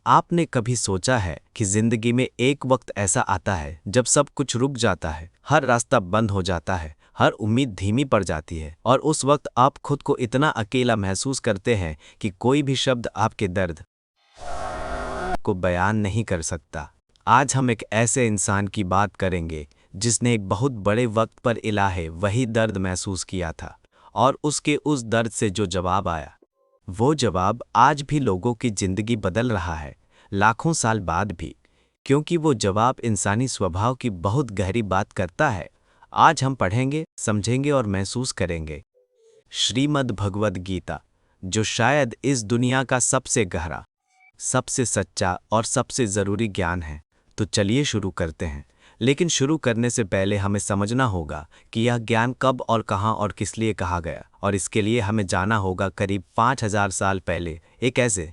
आपने कभी सोचा है कि जिंदगी में एक वक्त ऐसा आता है जब सब कुछ रुक जाता है, हर रास्ता बंद हो जाता है, हर उम्मीद धीमी पड़ जाती है और उस वक्त आप खुद को इतना अकेला महसूस करते हैं कि कोई भी शब्द आपके दर्द को बयान नहीं कर सकता। आज हम एक ऐसे इंसान की बात करेंगे जिसने एक बहुत बड़े वक्त पर इलाहे वही दर्द महसूस किया था और उसके उस दर्द से जो जवाब आया, वो जवाब आज भी लोगों की जिंदगी बदल रहा है, लाखों साल बाद भी, क्योंकि वो जवाब इंसानी स्वभाव की बहुत गहरी बात करता है। आज हम पढ़ेंगे, समझेंगे और महसूस करेंगे श्रीमद् भगवद गीता, जो शायद इस दुनिया का सबसे गहरा, सबसे सच्चा और सबसे ज़रूरी ज्ञान है। तो चलिए शुरू करते हैं। लेकिन शुरू करने से पहले हमें समझना होगा कि यह ज्ञान कब और कहाँ और किस लिए कहा गया, और इसके लिए हमें जाना होगा करीब 5000 साल पहले, एक ऐसे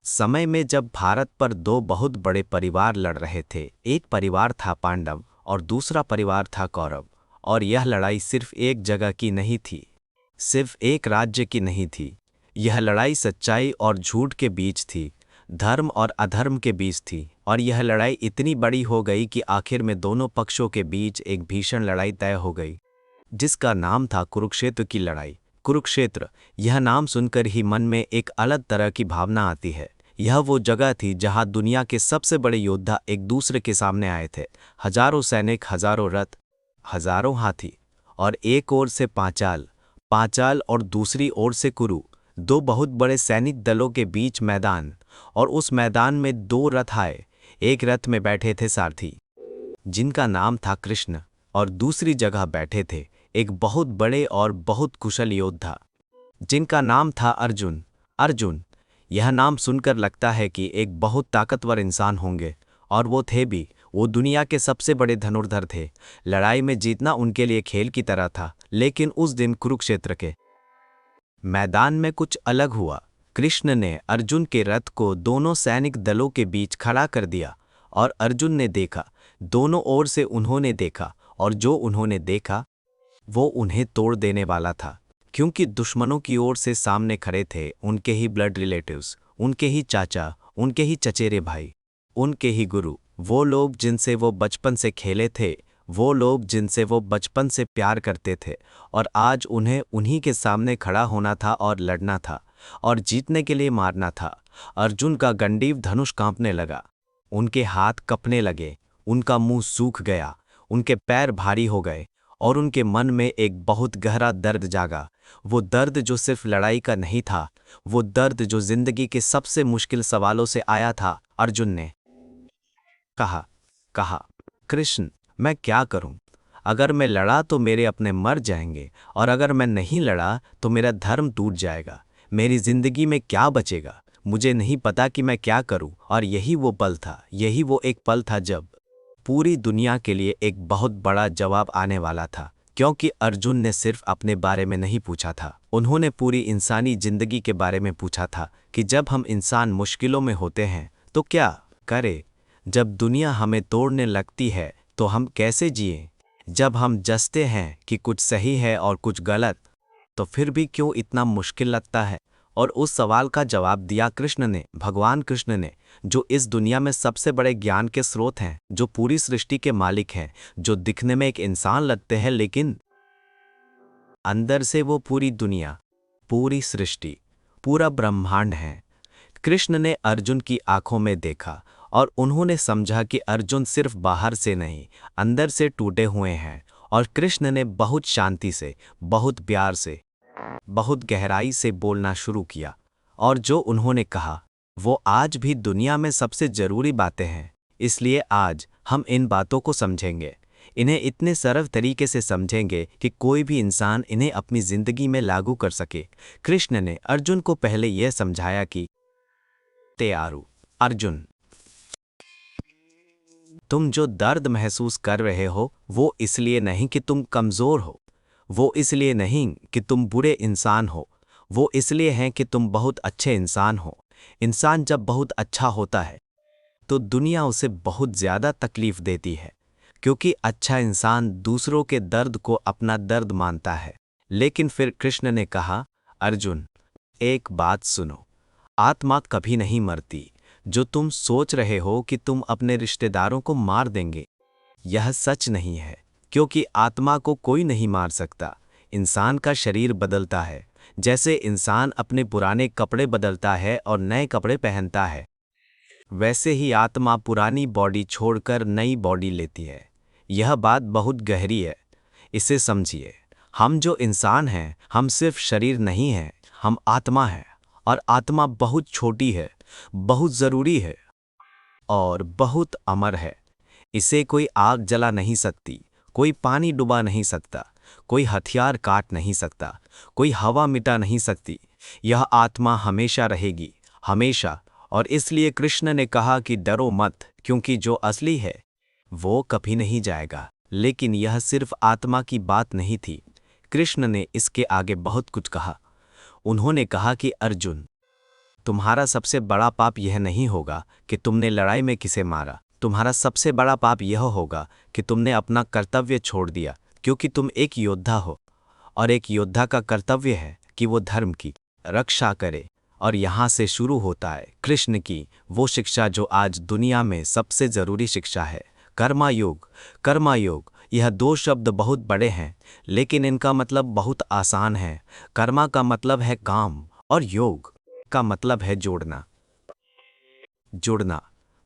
समय में जब भारत पर दो बहुत बड़े परिवार लड़ रहे थे। एक परिवार था पांडव और दूसरा परिवार था कौरव, और यह लड़ाई सिर्फ एक जगह की नहीं थी, सिर्फ एक राज्य की नहीं थी। यह लड़ाई सच्चाई और झूठ के बीच थी, धर्म और अधर्म के बीच थी, और यह लड़ाई इतनी बड़ी हो गई कि आखिर में दोनों पक्षों के बीच एक भीषण लड़ाई तय हो गई, जिसका नाम था कुरुक्षेत्र की लड़ाई। कुरुक्षेत्र, यह नाम सुनकर ही मन में एक अलग तरह की भावना आती है। यह वो जगह थी जहां दुनिया के सबसे बड़े योद्धा एक दूसरे के सामने आए थे। हजारों सैनिक, हजारों रथ, हजारों हाथी, और एक ओर से पांचाल, पांचाल और दूसरी ओर से कुरु, दो बहुत बड़े सैनिक दलों के बीच मैदान। और उस मैदान में दो रथ आए। एक रथ में बैठे थे सारथी, जिनका नाम था कृष्ण, और दूसरी जगह बैठे थे एक बहुत बड़े और बहुत कुशल योद्धा, जिनका नाम था अर्जुन। अर्जुन, यह नाम सुनकर लगता है कि एक बहुत ताकतवर इंसान होंगे, और वो थे भी। वो दुनिया के सबसे बड़े धनुर्धर थे। लड़ाई में जीतना उनके लिए खेल की तरह था। लेकिन उस दिन कुरुक्षेत्र के मैदान में कुछ अलग हुआ। कृष्ण ने अर्जुन के रथ को दोनों सैनिक दलों के बीच खड़ा कर दिया, और अर्जुन ने देखा, दोनों ओर से उन्होंने देखा, और जो उन्होंने देखा वो उन्हें तोड़ देने वाला था, क्योंकि दुश्मनों की ओर से सामने खड़े थे उनके ही ब्लड रिलेटिव्स, उनके ही चाचा, उनके ही चचेरे भाई, उनके ही गुरु, वो लोग जिनसे वो बचपन से खेले थे, वो लोग जिनसे वो बचपन से प्यार करते थे। और आज उन्हें उन्हीं के सामने खड़ा होना था और लड़ना था और जीतने के लिए मारना था। अर्जुन का गंडीव धनुष कांपने लगा, उनके हाथ कँपने लगे, उनका मुंह सूख गया, उनके पैर भारी हो गए, और उनके मन में एक बहुत गहरा दर्द जागा। वो दर्द जो सिर्फ लड़ाई का नहीं था, वो दर्द जो जिंदगी के सबसे मुश्किल सवालों से आया था। अर्जुन ने कहा, कृष्ण, मैं क्या करूं? अगर मैं लड़ा तो मेरे अपने मर जाएंगे, और अगर मैं नहीं लड़ा तो मेरा धर्म टूट जाएगा। मेरी जिंदगी में क्या बचेगा? मुझे नहीं पता कि मैं क्या करूं। और यही वो पल था, यही वो एक पल था जब पूरी दुनिया के लिए एक बहुत बड़ा जवाब आने वाला था। क्योंकि अर्जुन ने सिर्फ अपने बारे में नहीं पूछा था, उन्होंने पूरी इंसानी जिंदगी के बारे में पूछा था कि जब हम इंसान मुश्किलों में होते हैं तो क्या करें? जब दुनिया हमें तोड़ने लगती है तो हम कैसे जिएं? जब हम जसते हैं कि कुछ सही है और कुछ गलत, तो फिर भी क्यों इतना मुश्किल लगता है? और उस सवाल का जवाब दिया कृष्ण ने, भगवान कृष्ण ने, जो इस दुनिया में सबसे बड़े ज्ञान के स्रोत हैं, जो पूरी सृष्टि के मालिक हैं, जो दिखने में एक इंसान लगते हैं लेकिन अंदर से वो पूरी दुनिया, पूरी सृष्टि, पूरा ब्रह्मांड है। कृष्ण ने अर्जुन की आंखों में देखा और उन्होंने समझा कि अर्जुन सिर्फ बाहर से नहीं, अंदर से टूटे हुए हैं। और कृष्ण ने बहुत शांति से, बहुत प्यार से, बहुत गहराई से बोलना शुरू किया, और जो उन्होंने कहा वो आज भी दुनिया में सबसे जरूरी बातें हैं। इसलिए आज हम इन बातों को समझेंगे, इन्हें इतने सरल तरीके से समझेंगे कि कोई भी इंसान इन्हें अपनी जिंदगी में लागू कर सके। कृष्ण ने अर्जुन को पहले यह समझाया कि तेयारु, अर्जुन, तुम जो दर्द महसूस कर रहे हो वो इसलिए नहीं कि तुम कमज़ोर हो, वो इसलिए नहीं कि तुम बुरे इंसान हो, वो इसलिए है कि तुम बहुत अच्छे इंसान हो। इंसान जब बहुत अच्छा होता है तो दुनिया उसे बहुत ज़्यादा तकलीफ देती है, क्योंकि अच्छा इंसान दूसरों के दर्द को अपना दर्द मानता है। लेकिन फिर कृष्ण ने कहा, अर्जुन, एक बात सुनो, आत्मा कभी नहीं मरती। जो तुम सोच रहे हो कि तुम अपने रिश्तेदारों को मार देंगे, यह सच नहीं है, क्योंकि आत्मा को कोई नहीं मार सकता। इंसान का शरीर बदलता है, जैसे इंसान अपने पुराने कपड़े बदलता है और नए कपड़े पहनता है, वैसे ही आत्मा पुरानी बॉडी छोड़कर नई बॉडी लेती है। यह बात बहुत गहरी है, इसे समझिए। हम जो इंसान हैं, हम सिर्फ शरीर नहीं हैं, हम आत्मा हैं। और आत्मा बहुत छोटी है, बहुत ज़रूरी है और बहुत अमर है। इसे कोई आग जला नहीं सकती, कोई पानी डुबा नहीं सकता, कोई हथियार काट नहीं सकता, कोई हवा मिटा नहीं सकती। यह आत्मा हमेशा रहेगी, हमेशा। और इसलिए कृष्ण ने कहा कि डरो मत, क्योंकि जो असली है वो कभी नहीं जाएगा। लेकिन यह सिर्फ आत्मा की बात नहीं थी। कृष्ण ने इसके आगे बहुत कुछ कहा। उन्होंने कहा कि अर्जुन, तुम्हारा सबसे बड़ा पाप यह नहीं होगा कि तुमने लड़ाई में किसे मारा। तुम्हारा सबसे बड़ा पाप यह होगा कि तुमने अपना कर्तव्य छोड़ दिया, क्योंकि तुम एक योद्धा हो और एक योद्धा का कर्तव्य है कि वो धर्म की रक्षा करे। और यहाँ से शुरू होता है कृष्ण की वो शिक्षा जो आज दुनिया में सबसे ज़रूरी शिक्षा है, कर्मा योग। कर्मा योग, यह दो शब्द बहुत बड़े हैं, लेकिन इनका मतलब बहुत आसान है। कर्मा का मतलब है काम और योग का मतलब है जोड़ना। जुड़ना।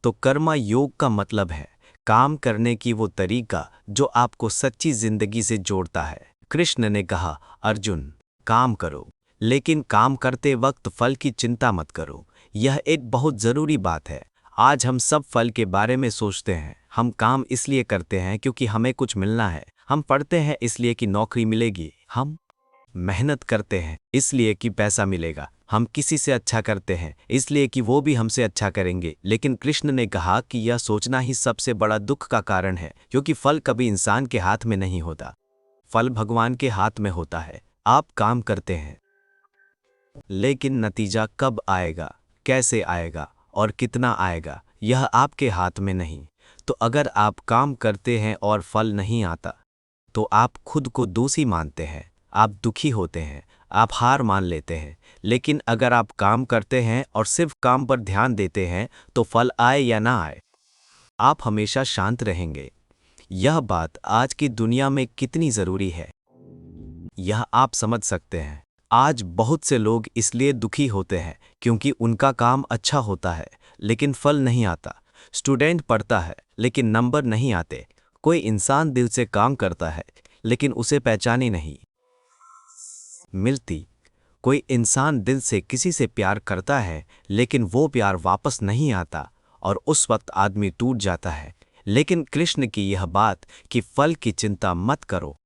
तो कर्मा योग का मतलब है काम करने की वो तरीका जो आपको सच्ची जिंदगी से जोड़ता है। कृष्ण ने कहा, अर्जुन, काम करो, लेकिन काम करते वक्त फल की चिंता मत करो। यह एक बहुत ज़रूरी बात है। आज हम सब फल के बारे में सोचते हैं। हम काम इसलिए करते हैं क्योंकि हमें कुछ मिलना है। हम पढ़ते हैं इसलिए कि नौकरी मिलेगी। हम मेहनत करते हैं इसलिए कि पैसा मिलेगा। हम किसी से अच्छा करते हैं इसलिए कि वो भी हमसे अच्छा करेंगे। लेकिन कृष्ण ने कहा कि यह सोचना ही सबसे बड़ा दुख का कारण है, क्योंकि फल कभी इंसान के हाथ में नहीं होता। फल भगवान के हाथ में होता है। आप काम करते हैं, लेकिन नतीजा कब आएगा, कैसे आएगा और कितना आएगा, यह आपके हाथ में नहीं। तो अगर आप काम करते हैं और फल नहीं आता, तो आप खुद को दोषी मानते हैं, आप दुखी होते हैं, आप हार मान लेते हैं। लेकिन अगर आप काम करते हैं और सिर्फ काम पर ध्यान देते हैं, तो फल आए या ना आए, आप हमेशा शांत रहेंगे। यह बात आज की दुनिया में कितनी ज़रूरी है, यह आप समझ सकते हैं। आज बहुत से लोग इसलिए दुखी होते हैं क्योंकि उनका काम अच्छा होता है, लेकिन फल नहीं आता। स्टूडेंट पढ़ता है, लेकिन नंबर नहीं आते। कोई इंसान दिल से काम करता है, लेकिन उसे पहचाने नहीं मिलती। कोई इंसान दिल से किसी से प्यार करता है, लेकिन वो प्यार वापस नहीं आता और उस वक्त आदमी टूट जाता है। लेकिन कृष्ण की यह बात कि फल की चिंता मत करो,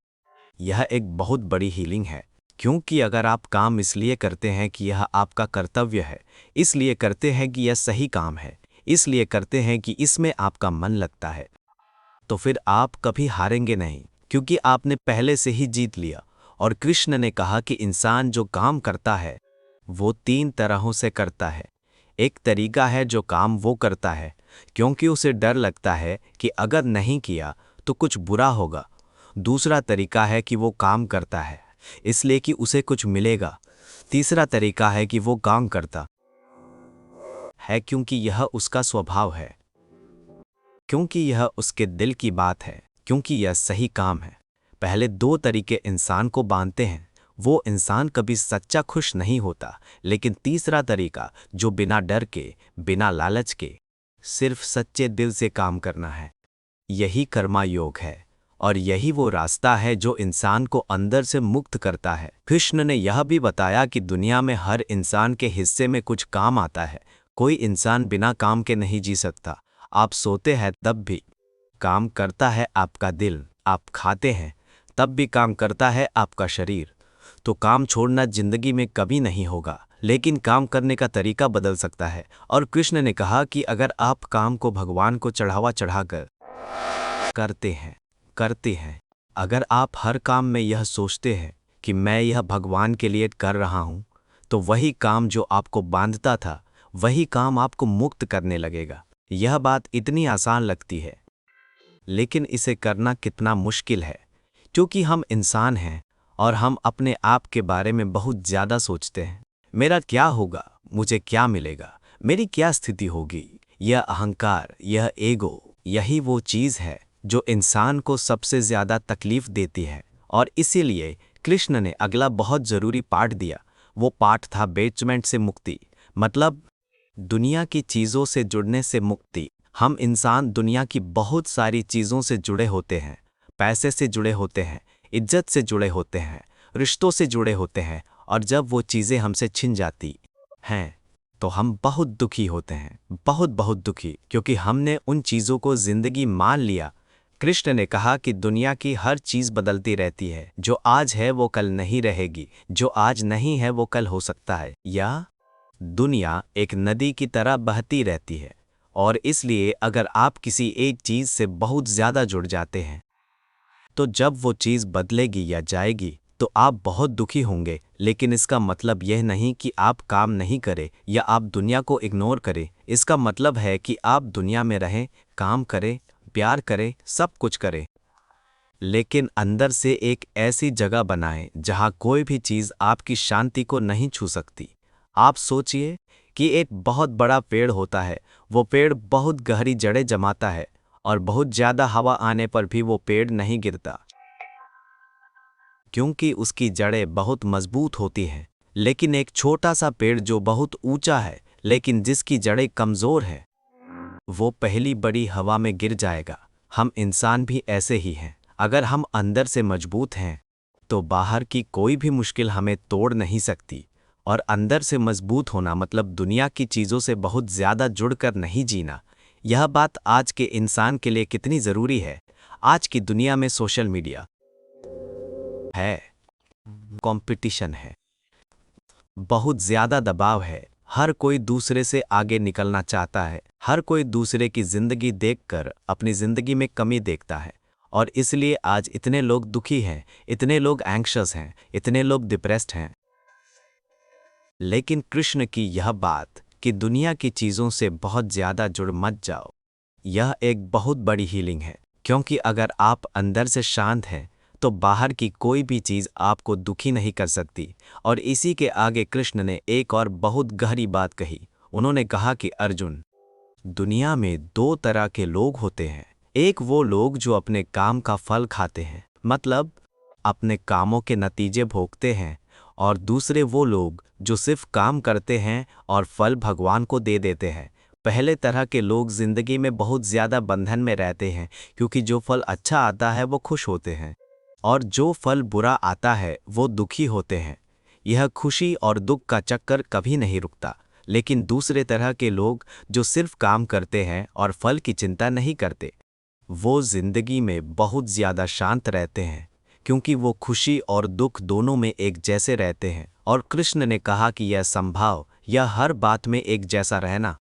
यह एक बहुत बड़ी हीलिंग है। क्योंकि अगर आप काम इसलिए करते हैं कि यह आपका कर्तव्य है, इसलिए करते हैं कि यह सही काम है, इसलिए करते हैं कि इसमें आपका मन लगता है, तो फिर आप कभी हारेंगे नहीं, क्योंकि आपने पहले से ही जीत लिया। और कृष्ण ने कहा कि इंसान जो काम करता है वो 3 तरहों से करता है। एक तरीका है जो काम वो करता है क्योंकि उसे डर लगता है कि अगर नहीं किया तो कुछ बुरा होगा। दूसरा तरीका है कि वो काम करता है इसलिए कि उसे कुछ मिलेगा। तीसरा तरीका है कि वो काम करता है क्योंकि यह उसका स्वभाव है, क्योंकि यह उसके दिल की बात है, क्योंकि यह सही काम है। पहले 2 तरीके इंसान को बांधते हैं, वो इंसान कभी सच्चा खुश नहीं होता। लेकिन तीसरा तरीका जो बिना डर के, बिना लालच के, सिर्फ सच्चे दिल से काम करना है, यही कर्मा योग है। और यही वो रास्ता है जो इंसान को अंदर से मुक्त करता है। कृष्ण ने यह भी बताया कि दुनिया में हर इंसान के हिस्से में कुछ काम आता है। कोई इंसान बिना काम के नहीं जी सकता। आप सोते हैं तब भी काम करता है आपका दिल, आप खाते हैं तब भी काम करता है आपका शरीर। तो काम छोड़ना जिंदगी में कभी नहीं होगा, लेकिन काम करने का तरीका बदल सकता है। और कृष्ण ने कहा कि अगर आप काम को भगवान को चढ़ावा चढ़ाकर करते हैं, अगर आप हर काम में यह सोचते हैं कि मैं यह भगवान के लिए कर रहा हूँ, तो वही काम जो आपको बांधता था, वही काम आपको मुक्त करने लगेगा। यह बात इतनी आसान लगती है, लेकिन इसे करना कितना मुश्किल है, क्योंकि हम इंसान हैं और हम अपने आप के बारे में बहुत ज़्यादा सोचते हैं। मेरा क्या होगा, मुझे क्या मिलेगा, मेरी क्या स्थिति होगी। यह अहंकार, यह ईगो, यही वो चीज़ है जो इंसान को सबसे ज़्यादा तकलीफ देती है। और इसीलिए कृष्ण ने अगला बहुत ज़रूरी पाठ दिया। वो पाठ था बेचमेंट से मुक्ति, मतलब दुनिया की चीज़ों से जुड़ने से मुक्ति। हम इंसान दुनिया की बहुत सारी चीज़ों से जुड़े होते हैं। पैसे से जुड़े होते हैं, इज्जत से जुड़े होते हैं, रिश्तों से जुड़े होते हैं, और जब वो चीज़ें हमसे छिन जाती हैं तो हम बहुत दुखी होते हैं, बहुत बहुत दुखी, क्योंकि हमने उन चीज़ों को ज़िंदगी मान लिया। कृष्ण ने कहा कि दुनिया की हर चीज़ बदलती रहती है। जो आज है वो कल नहीं रहेगी, जो आज नहीं है वो कल हो सकता है। या दुनिया एक नदी की तरह बहती रहती है, और इसलिए अगर आप किसी एक चीज़ से बहुत ज़्यादा जुड़ जाते हैं तो जब वो चीज़ बदलेगी या जाएगी तो आप बहुत दुखी होंगे। लेकिन इसका मतलब यह नहीं कि आप काम नहीं करें या आप दुनिया को इग्नोर करें। इसका मतलब है कि आप दुनिया में रहें, काम करें, प्यार करें, सब कुछ करें, लेकिन अंदर से एक ऐसी जगह बनाएं जहां कोई भी चीज़ आपकी शांति को नहीं छू सकती। आप सोचिए कि एक बहुत बड़ा पेड़ होता है। वो पेड़ बहुत गहरी जड़ें जमाता है और बहुत ज़्यादा हवा आने पर भी वो पेड़ नहीं गिरता, क्योंकि उसकी जड़ें बहुत मजबूत होती हैं। लेकिन एक छोटा सा पेड़ जो बहुत ऊंचा है लेकिन जिसकी जड़ें कमज़ोर है, वो पहली बड़ी हवा में गिर जाएगा। हम इंसान भी ऐसे ही हैं। अगर हम अंदर से मजबूत हैं तो बाहर की कोई भी मुश्किल हमें तोड़ नहीं सकती। और अंदर से मजबूत होना मतलब दुनिया की चीज़ों से बहुत ज़्यादा जुड़कर नहीं जीना। यह बात आज के इंसान के लिए कितनी ज़रूरी है। आज की दुनिया में सोशल मीडिया है, कंपटीशन है, बहुत ज़्यादा दबाव है। हर कोई दूसरे से आगे निकलना चाहता है। हर कोई दूसरे की ज़िंदगी देखकर अपनी ज़िंदगी में कमी देखता है, और इसलिए आज इतने लोग दुखी हैं, इतने लोग एंग्शियस हैं, इतने लोग डिप्रेस्ड हैं। लेकिन कृष्ण की यह बात कि दुनिया की चीज़ों से बहुत ज़्यादा जुड़ मत जाओ, यह एक बहुत बड़ी हीलिंग है। क्योंकि अगर आप अंदर से शांत हैं तो बाहर की कोई भी चीज़ आपको दुखी नहीं कर सकती। और इसी के आगे कृष्ण ने एक और बहुत गहरी बात कही। उन्होंने कहा कि अर्जुन, दुनिया में दो तरह के लोग होते हैं। एक वो लोग जो अपने काम का फल खाते हैं, मतलब अपने कामों के नतीजे भोगते हैं, और दूसरे वो लोग जो सिर्फ काम करते हैं और फल भगवान को दे देते हैं। पहले तरह के लोग जिंदगी में बहुत ज़्यादा बंधन में रहते हैं, क्योंकि जो फल अच्छा आता है वो खुश होते हैं, और जो फल बुरा आता है वो दुखी होते हैं। यह खुशी और दुख का चक्कर कभी नहीं रुकता। लेकिन दूसरे तरह के लोग जो सिर्फ काम करते हैं और फल की चिंता नहीं करते, वो जिंदगी में बहुत ज़्यादा शांत रहते हैं, क्योंकि वो खुशी और दुख दोनों में एक जैसे रहते हैं। और कृष्ण ने कहा कि यह संभाव, यह हर बात में एक जैसा रहना,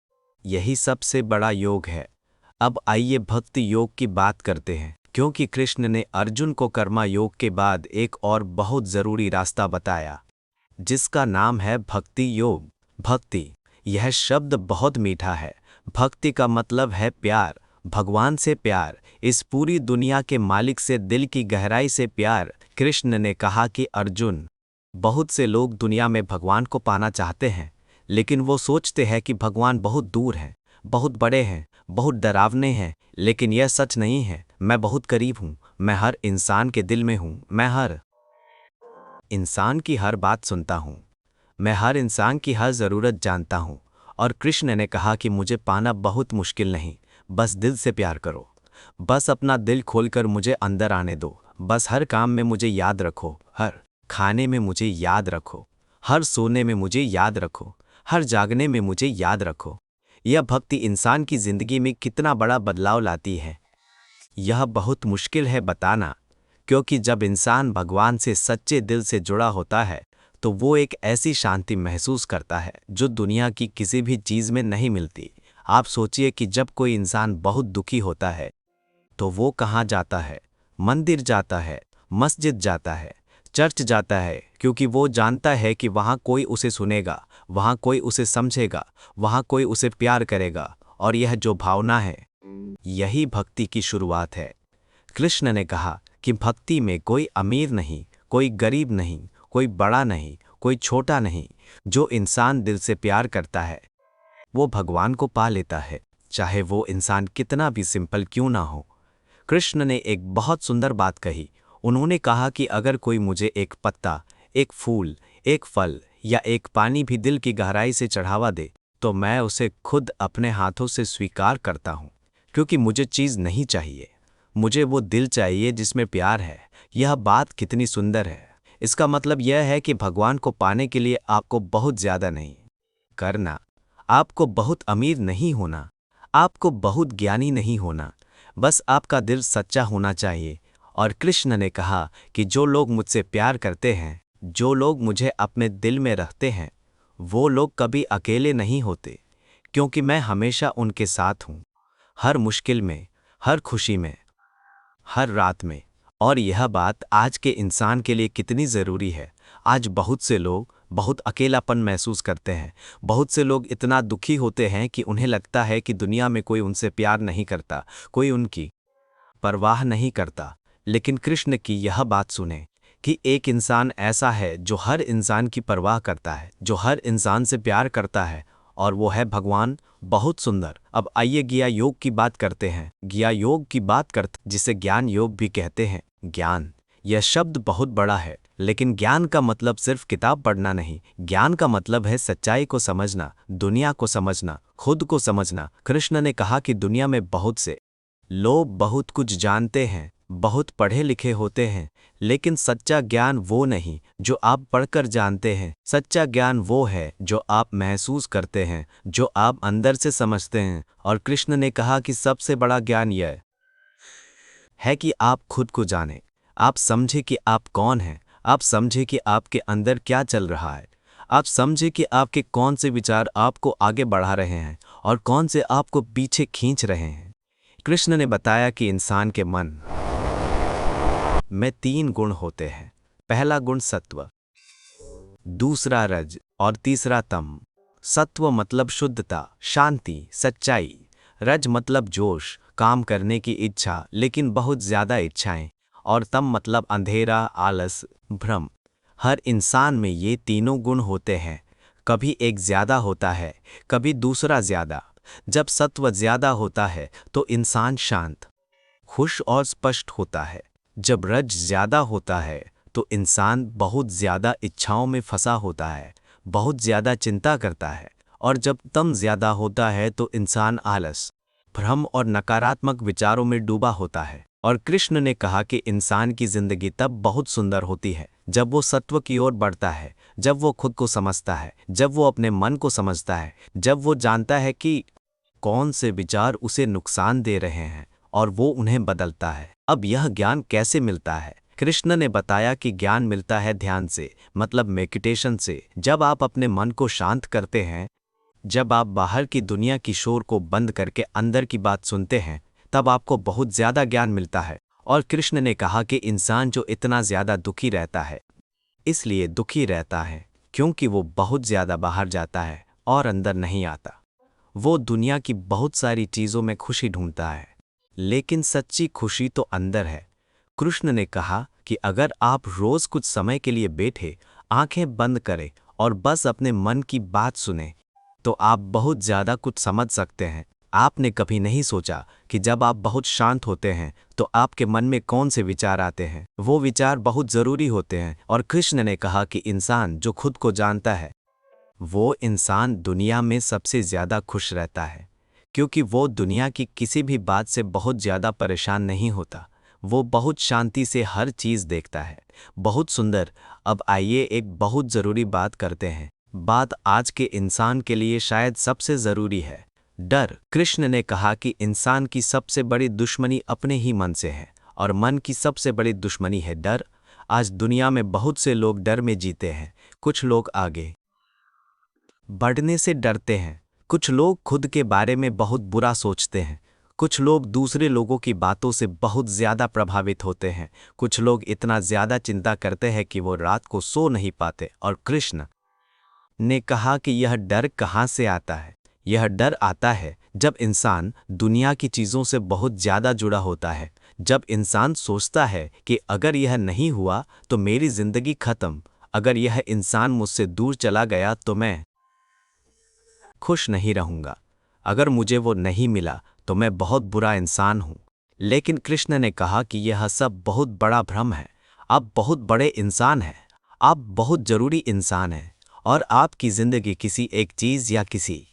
यही सबसे बड़ा योग है। अब आइए भक्ति योग की बात करते हैं, क्योंकि कृष्ण ने अर्जुन को कर्मा योग के बाद एक और बहुत ज़रूरी रास्ता बताया, जिसका नाम है भक्ति योग। भक्ति, यह शब्द बहुत मीठा है। भक्ति का मतलब है प्यार, भगवान से प्यार, इस पूरी दुनिया के मालिक से दिल की गहराई से प्यार। कृष्ण ने कहा कि अर्जुन, बहुत से लोग दुनिया में भगवान को पाना चाहते हैं, लेकिन वो सोचते हैं कि भगवान बहुत दूर हैं, बहुत बड़े हैं, बहुत डरावने हैं। लेकिन यह सच नहीं है। मैं बहुत करीब हूँ, मैं हर इंसान के दिल में हूँ, मैं हर इंसान की हर बात सुनता हूँ, मैं हर इंसान की हर ज़रूरत जानता हूँ। और कृष्ण ने कहा कि मुझे पाना बहुत मुश्किल नहीं, बस दिल से प्यार करो, बस अपना दिल खोलकर मुझे अंदर आने दो, बस हर काम में मुझे याद रखो, हर खाने में मुझे याद रखो, हर सोने में मुझे याद रखो, हर जागने में मुझे याद रखो। यह भक्ति इंसान की ज़िंदगी में कितना बड़ा बदलाव लाती है, यह बहुत मुश्किल है बताना। क्योंकि जब इंसान भगवान से सच्चे दिल से जुड़ा होता है तो वो एक ऐसी शांति महसूस करता है जो दुनिया की किसी भी चीज़ में नहीं मिलती। आप सोचिए कि जब कोई इंसान बहुत दुखी होता है तो वो कहाँ जाता है? मंदिर जाता है, मस्जिद जाता है, चर्च जाता है, क्योंकि वो जानता है कि वहाँ कोई उसे सुनेगा, वहाँ कोई उसे समझेगा, वहाँ कोई उसे प्यार करेगा। और यह जो भावना है, यही भक्ति की शुरुआत है। कृष्ण ने कहा कि भक्ति में कोई अमीर नहीं, कोई गरीब नहीं, कोई बड़ा नहीं, कोई छोटा नहीं। जो इंसान दिल से प्यार करता है वो भगवान को पा लेता है, चाहे वो इंसान कितना भी सिंपल क्यों ना हो। कृष्ण ने एक बहुत सुंदर बात कही। उन्होंने कहा कि अगर कोई मुझे एक पत्ता, एक फूल, एक फल या एक पानी भी दिल की गहराई से चढ़ावा दे, तो मैं उसे खुद अपने हाथों से स्वीकार करता हूँ, क्योंकि मुझे चीज़ नहीं चाहिए, मुझे वो दिल चाहिए जिसमें प्यार है। यह बात कितनी सुंदर है। इसका मतलब यह है कि भगवान को पाने के लिए आपको बहुत ज़्यादा नहीं करना, आपको बहुत अमीर नहीं होना, आपको बहुत ज्ञानी नहीं होना, बस आपका दिल सच्चा होना चाहिए। और कृष्ण ने कहा कि जो लोग मुझसे प्यार करते हैं, जो लोग मुझे अपने दिल में रखते हैं, वो लोग कभी अकेले नहीं होते, क्योंकि मैं हमेशा उनके साथ हूँ, हर मुश्किल में, हर खुशी में, हर रात में। और यह बात आज के इंसान के लिए कितनी ज़रूरी है। आज बहुत से लोग बहुत अकेलापन महसूस करते हैं। बहुत से लोग इतना दुखी होते हैं कि उन्हें लगता है कि दुनिया में कोई उनसे प्यार नहीं करता, कोई उनकी परवाह नहीं करता। लेकिन कृष्ण की यह बात सुने कि एक इंसान ऐसा है जो हर इंसान की परवाह करता है, जो हर इंसान से प्यार करता है, और वो है भगवान। बहुत सुंदर। अब आइए ज्ञा योग की बात करते हैं। ज्ञा योग की बात करते जिसे ज्ञान योग भी कहते हैं। ज्ञान, यह शब्द बहुत बड़ा है, लेकिन ज्ञान का मतलब सिर्फ किताब पढ़ना नहीं। ज्ञान का मतलब है सच्चाई को समझना, दुनिया को समझना, खुद को समझना। कृष्ण ने कहा कि दुनिया में बहुत से लोग बहुत कुछ जानते हैं, बहुत पढ़े लिखे होते हैं, लेकिन सच्चा ज्ञान वो नहीं जो आप पढ़कर जानते हैं। सच्चा ज्ञान वो है जो आप महसूस करते हैं, जो आप अंदर से समझते हैं। और कृष्ण ने कहा कि सबसे बड़ा ज्ञान यह है कि आप खुद को जानें। आप समझे कि आप कौन हैं, आप समझे कि आपके अंदर क्या चल रहा है, आप समझे कि आपके कौन से विचार आपको आगे बढ़ा रहे हैं और कौन से आपको पीछे खींच रहे हैं। कृष्ण ने बताया कि इंसान के मन में 3 गुण होते हैं। पहला गुण सत्व, दूसरा रज और तीसरा तम। सत्व मतलब शुद्धता, शांति, सच्चाई। रज मतलब जोश, काम करने की इच्छा, लेकिन बहुत ज्यादा इच्छाएं। और तम मतलब अंधेरा, आलस, भ्रम। हर इंसान में ये तीनों गुण होते हैं। कभी एक ज्यादा होता है, कभी दूसरा ज्यादा। जब सत्व ज्यादा होता है तो इंसान शांत, खुश और स्पष्ट होता है। जब रज ज्यादा होता है तो इंसान बहुत ज्यादा इच्छाओं में फंसा होता है, बहुत ज्यादा चिंता करता है। और जब तम ज्यादा होता है तो इंसान आलस, भ्रम और नकारात्मक विचारों में डूबा होता है। और कृष्ण ने कहा कि इंसान की जिंदगी तब बहुत सुंदर होती है जब वो सत्व की ओर बढ़ता है, जब वो खुद को समझता है, जब वो अपने मन को समझता है, जब वो जानता है कि कौन से विचार उसे नुकसान दे रहे हैं और वो उन्हें बदलता है। अब यह ज्ञान कैसे मिलता है? कृष्ण ने बताया कि ज्ञान मिलता है ध्यान से, मतलब मेडिटेशन से। जब आप अपने मन को शांत करते हैं, जब आप बाहर की दुनिया की शोर को बंद करके अंदर की बात सुनते हैं, तब आपको बहुत ज्यादा ज्ञान मिलता है। और कृष्ण ने कहा कि इंसान जो इतना ज्यादा दुखी रहता है, इसलिए दुखी रहता है क्योंकि वो बहुत ज्यादा बाहर जाता है और अंदर नहीं आता। वो दुनिया की बहुत सारी चीज़ों में खुशी ढूंढता है, लेकिन सच्ची खुशी तो अंदर है। कृष्ण ने कहा कि अगर आप रोज कुछ समय के लिए बैठे, आंखें बंद करें और बस अपने मन की बात सुने, तो आप बहुत ज़्यादा कुछ समझ सकते हैं। आपने कभी नहीं सोचा कि जब आप बहुत शांत होते हैं तो आपके मन में कौन से विचार आते हैं। वो विचार बहुत ज़रूरी होते हैं। और कृष्ण ने कहा कि इंसान जो खुद को जानता है, वो इंसान दुनिया में सबसे ज़्यादा खुश रहता है, क्योंकि वो दुनिया की किसी भी बात से बहुत ज़्यादा परेशान नहीं होता। वो बहुत शांति से हर चीज़ देखता है। बहुत सुंदर। अब आइए एक बहुत ज़रूरी बात करते हैं। बात आज के इंसान के लिए शायद सबसे ज़रूरी है, डर। कृष्ण ने कहा कि इंसान की सबसे बड़ी दुश्मनी अपने ही मन से है, और मन की सबसे बड़ी दुश्मनी है डर। आज दुनिया में बहुत से लोग डर में जीते हैं। कुछ लोग आगे बढ़ने से डरते हैं, कुछ लोग खुद के बारे में बहुत बुरा सोचते हैं, कुछ लोग दूसरे लोगों की बातों से बहुत ज़्यादा प्रभावित होते हैं, कुछ लोग इतना ज़्यादा चिंता करते हैं कि वो रात को सो नहीं पाते। और कृष्ण ने कहा कि यह डर कहाँ से आता है? यह डर आता है जब इंसान दुनिया की चीज़ों से बहुत ज़्यादा जुड़ा होता है। जब इंसान सोचता है कि अगर यह नहीं हुआ तो मेरी ज़िंदगी खत्म, अगर यह इंसान मुझसे दूर चला गया तो मैं खुश नहीं रहूंगा। अगर मुझे वो नहीं मिला तो मैं बहुत बुरा इंसान हूँ। लेकिन कृष्ण ने कहा कि यह सब बहुत बड़ा भ्रम है। आप बहुत बड़े इंसान हैं। आप बहुत जरूरी इंसान हैं और आपकी जिंदगी किसी एक चीज या किसी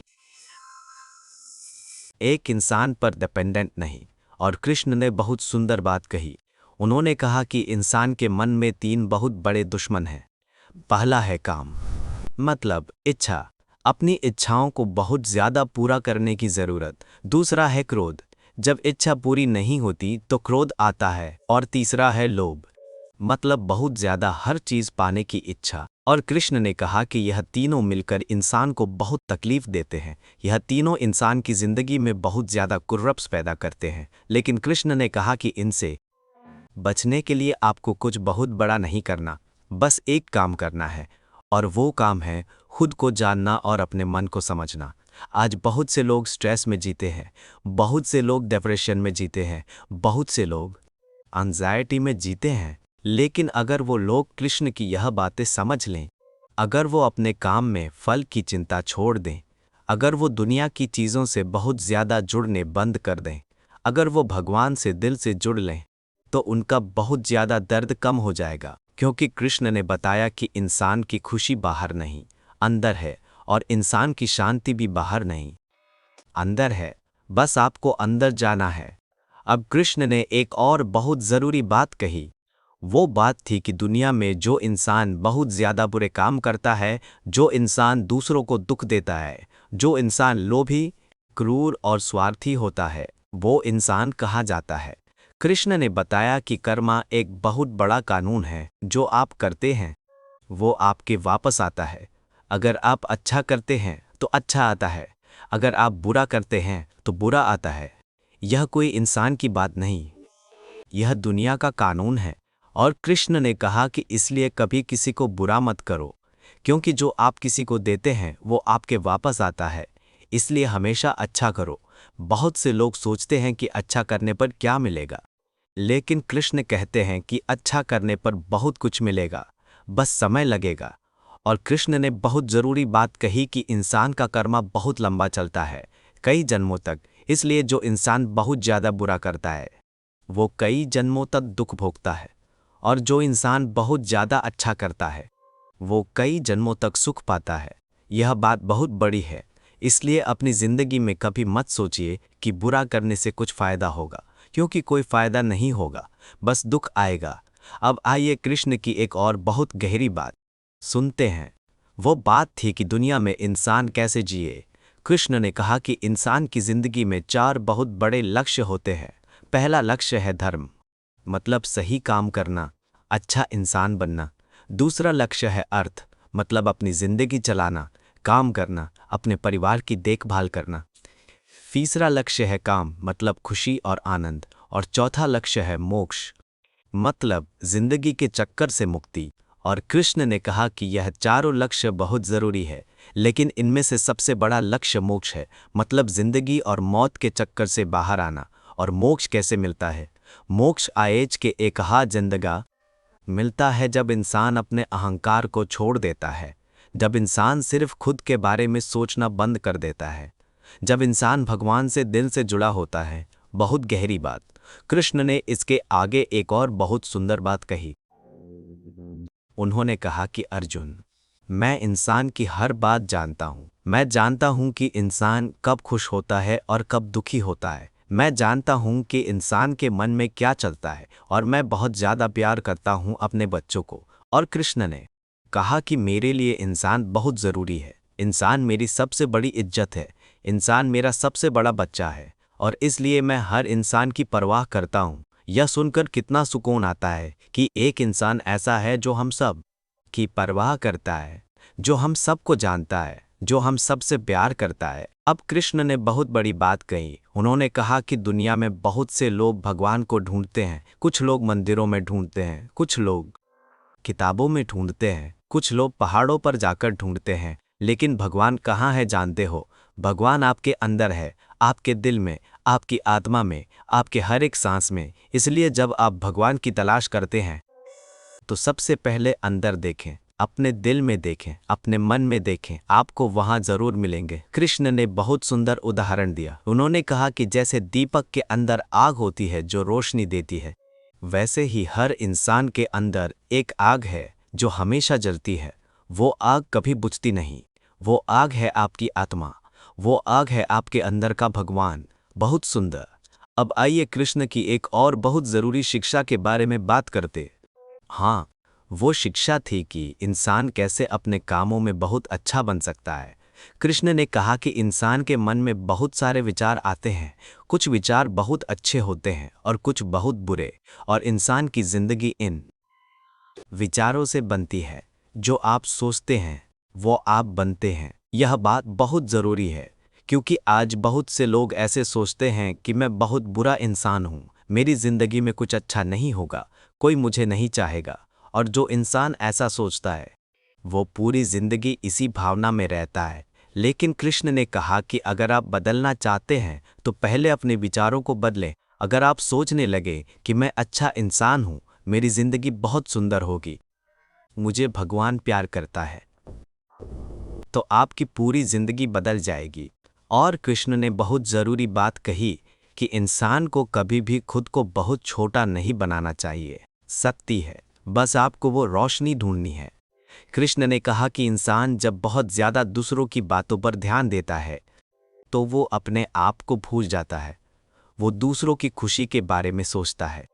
एक इंसान पर डिपेंडेंट नहीं। और कृष्ण ने बहुत सुंदर बात कही। उन्होंने कहा कि इंसान के मन में 3 बहुत बड़े दुश्मन हैं। पहला है काम, मतलब इच्छा, अपनी इच्छाओं को बहुत ज्यादा पूरा करने की जरूरत। दूसरा है क्रोध, जब इच्छा पूरी नहीं होती तो क्रोध आता है। और तीसरा है लोभ, मतलब बहुत ज्यादा हर चीज पाने की इच्छा। और कृष्ण ने कहा कि यह तीनों मिलकर इंसान को बहुत तकलीफ देते हैं। यह तीनों इंसान की जिंदगी में बहुत ज्यादा कुर्रप्स पैदा करते हैं। लेकिन कृष्ण ने कहा कि इनसे बचने के लिए आपको कुछ बहुत बड़ा नहीं करना, बस एक काम करना है, और वो काम है खुद को जानना और अपने मन को समझना। आज बहुत से लोग स्ट्रेस में जीते हैं, बहुत से लोग डिप्रेशन में जीते हैं, बहुत से लोग एंजाइटी में जीते हैं। लेकिन अगर वो लोग कृष्ण की यह बातें समझ लें, अगर वो अपने काम में फल की चिंता छोड़ दें, अगर वो दुनिया की चीज़ों से बहुत ज़्यादा जुड़ने बंद कर दें, अगर वो भगवान से दिल से जुड़ लें, तो उनका बहुत ज़्यादा दर्द कम हो जाएगा। क्योंकि कृष्ण ने बताया कि इंसान की खुशी बाहर नहीं, अंदर है, और इंसान की शांति भी बाहर नहीं, अंदर है। बस आपको अंदर जाना है। अब कृष्ण ने एक और बहुत ज़रूरी बात कही। वो बात थी कि दुनिया में जो इंसान बहुत ज़्यादा बुरे काम करता है, जो इंसान दूसरों को दुख देता है, जो इंसान लोभी, क्रूर और स्वार्थी होता है, वो इंसान कहा जाता है। कृष्ण ने बताया कि कर्मा एक बहुत बड़ा कानून है। जो आप करते हैं वो आपके वापस आता है। अगर आप अच्छा करते हैं तो अच्छा आता है, अगर आप बुरा करते हैं तो बुरा आता है। यह कोई इंसान की बात नहीं, यह दुनिया का कानून है। और कृष्ण ने कहा कि इसलिए कभी किसी को बुरा मत करो, क्योंकि जो आप किसी को देते हैं वो आपके वापस आता है। इसलिए हमेशा अच्छा करो। बहुत से लोग सोचते हैं कि अच्छा करने पर क्या मिलेगा, लेकिन कृष्ण कहते हैं कि अच्छा करने पर बहुत कुछ मिलेगा, बस समय लगेगा। और कृष्ण ने बहुत ज़रूरी बात कही कि इंसान का कर्मा बहुत लंबा चलता है, कई जन्मों तक। इसलिए जो इंसान बहुत ज़्यादा बुरा करता है वो कई जन्मों तक दुख भोगता है, और जो इंसान बहुत ज़्यादा अच्छा करता है वो कई जन्मों तक सुख पाता है। यह बात बहुत बड़ी है। इसलिए अपनी ज़िंदगी में कभी मत सोचिए कि बुरा करने से कुछ फ़ायदा होगा, क्योंकि कोई फ़ायदा नहीं होगा, बस दुख आएगा। अब आइए कृष्ण की एक और बहुत गहरी बात सुनते हैं। वो बात थी कि दुनिया में इंसान कैसे जिए। कृष्ण ने कहा कि इंसान की ज़िंदगी में 4 बहुत बड़े लक्ष्य होते हैं। पहला लक्ष्य है धर्म, मतलब सही काम करना, अच्छा इंसान बनना। दूसरा लक्ष्य है अर्थ, मतलब अपनी जिंदगी चलाना, काम करना, अपने परिवार की देखभाल करना। तीसरा लक्ष्य है काम, मतलब खुशी और आनंद। और चौथा लक्ष्य है मोक्ष, मतलब जिंदगी के चक्कर से मुक्ति। और कृष्ण ने कहा कि यह चारों लक्ष्य बहुत ज़रूरी है, लेकिन इनमें से सबसे बड़ा लक्ष्य मोक्ष है, मतलब जिंदगी और मौत के चक्कर से बाहर आना। और मोक्ष कैसे मिलता है? मोक्ष आएज के एक जिंदगा मिलता है जब इंसान अपने अहंकार को छोड़ देता है, जब इंसान सिर्फ खुद के बारे में सोचना बंद कर देता है, जब इंसान भगवान से दिल से जुड़ा होता है। बहुत गहरी बात। कृष्ण ने इसके आगे एक और बहुत सुंदर बात कही। उन्होंने कहा कि अर्जुन, मैं इंसान की हर बात जानता हूँ। मैं जानता हूँ कि इंसान कब खुश होता है और कब दुखी होता है। मैं जानता हूँ कि इंसान के मन में क्या चलता है, और मैं बहुत ज़्यादा प्यार करता हूँ अपने बच्चों को। और कृष्ण ने कहा कि मेरे लिए इंसान बहुत ज़रूरी है। इंसान मेरी सबसे बड़ी इज्जत है। इंसान मेरा सबसे बड़ा बच्चा है, और इसलिए मैं हर इंसान की परवाह करता हूँ। यह सुनकर कितना सुकून आता है कि एक इंसान ऐसा है जो हम सब की परवाह करता है, जो हम सबको जानता है, जो हम सबसे प्यार करता है। अब कृष्ण ने बहुत बड़ी बात कही। उन्होंने कहा कि दुनिया में बहुत से लोग भगवान को ढूंढते हैं। कुछ लोग मंदिरों में ढूंढते हैं, कुछ लोग किताबों में ढूंढते हैं, कुछ लोग पहाड़ों पर जाकर ढूंढते हैं। लेकिन भगवान कहाँ है जानते हो? भगवान आपके अंदर है, आपके दिल में, आपकी आत्मा में, आपके हर एक सांस में। इसलिए जब आप भगवान की तलाश करते हैं तो सबसे पहले अंदर देखें। अपने दिल में देखें, अपने मन में देखें, आपको वहां जरूर मिलेंगे। कृष्ण ने बहुत सुंदर उदाहरण दिया। उन्होंने कहा कि जैसे दीपक के अंदर आग होती है जो रोशनी देती है, वैसे ही हर इंसान के अंदर एक आग है जो हमेशा जलती है। वो आग कभी बुझती नहीं। वो आग है आपकी आत्मा, वो आग है आपके अंदर का भगवान। बहुत सुंदर। अब आइए कृष्ण की एक और बहुत ज़रूरी शिक्षा के बारे में बात करते। हाँ, वो शिक्षा थी कि इंसान कैसे अपने कामों में बहुत अच्छा बन सकता है। कृष्ण ने कहा कि इंसान के मन में बहुत सारे विचार आते हैं। कुछ विचार बहुत अच्छे होते हैं और कुछ बहुत बुरे, और इंसान की जिंदगी इन विचारों से बनती है। जो आप सोचते हैं वो आप बनते हैं। यह बात बहुत ज़रूरी है, क्योंकि आज बहुत से लोग ऐसे सोचते हैं कि मैं बहुत बुरा इंसान हूँ, मेरी ज़िंदगी में कुछ अच्छा नहीं होगा, कोई मुझे नहीं चाहेगा। और जो इंसान ऐसा सोचता है वो पूरी ज़िंदगी इसी भावना में रहता है। लेकिन कृष्ण ने कहा कि अगर आप बदलना चाहते हैं तो पहले अपने विचारों को बदलें। अगर आप सोचने लगे कि मैं अच्छा इंसान हूँ, मेरी ज़िंदगी बहुत सुंदर होगी, मुझे भगवान प्यार करता है, तो आपकी पूरी ज़िंदगी बदल जाएगी। और कृष्ण ने बहुत ज़रूरी बात कही कि इंसान को कभी भी खुद को बहुत छोटा नहीं बनाना चाहिए। सत्य है, बस आपको वो रोशनी ढूंढनी है। कृष्ण ने कहा कि इंसान जब बहुत ज़्यादा दूसरों की बातों पर ध्यान देता है तो वो अपने आप को भूल जाता है। वो दूसरों की खुशी के बारे में सोचता है,